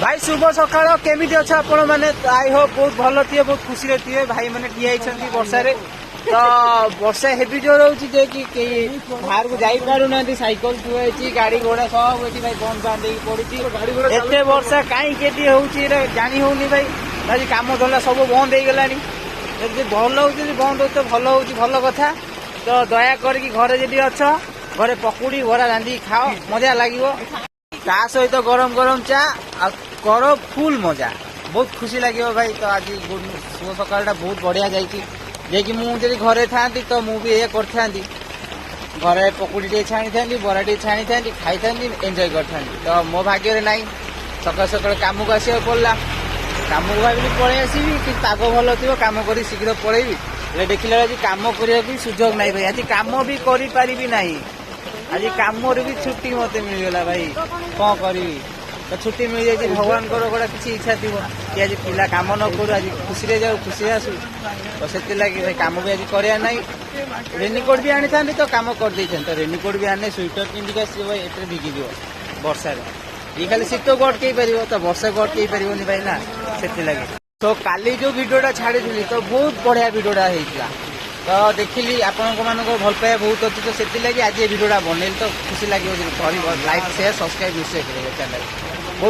भाई शुभ सकाळ केमिति अच्छा आपण माने आई होप बहुत भल थिए बहुत खुशी रे थिए भाई माने ठिया होइछंती वर्षा रे तो वर्षा हेवी जोर होउची जे कि बाहर को जाई पारु नांती साइकिल थुएची गाड़ी घोड़ा सब एठी भाई बंद बांध देई पड़ीची एते वर्षा काई केती होउची रे जानी होउनी भाई आज काम धंदा सब बंद हो गलानी जे भल होउची बंद हो तो भल होउची भल कथा तो दया करके घरे जदी अछ घरे पकुड़ी बरा रांधी खाओ मजा लागिवो ता सहित गरम गरम चा कर फुल मजा बहुत खुशी लगे भाई तो आज शुभ सकाळटा बहुत बढ़िया जाइए मुझे घरे था तो मुझे ये करथांती घरे पकुड़ी टे छाणी था बरा टे छाणी था खाई था एंजॉय कर तो मो भाग्य ना सकाल सकाल कम को आसवा पड़ा कम को भावी पलि आसवि कि पाग भल थी कम कर शीघ्र पलैबी देखला आज कम करने भी सुजोग ना भाई आज कम भी करी ना आज कम भी छुट्टी मत मिलगला भाई कौन करी तो छुट्टी मिल जाए भगवान गोटा किसी इच्छा थी कि आज पिला कम न करू आज खुशी जाऊ खुशी आसू तो से लगे भाई कम भी आज कराया ना रेनिकोट भी आनी था तो कम कर दे तो रेनिकोट भी आने स्वेटर पिंधिक आस भाई एटे भिगी वर्षा ये खाली शीत गटकई पार तो वर्षा गटकई पार भाई ना से लगे तो काली जो भिडियोटा छाड़ी तो बहुत बढ़िया भिडियोटा होता तो देखिली आपण भल पाया बहुत अच्छी तो से लगे आज ये भिडियोटा बनैली तो खुशी लगे लाइक शेयर सब्सक्राइब निश्चय करेंगे चैनल।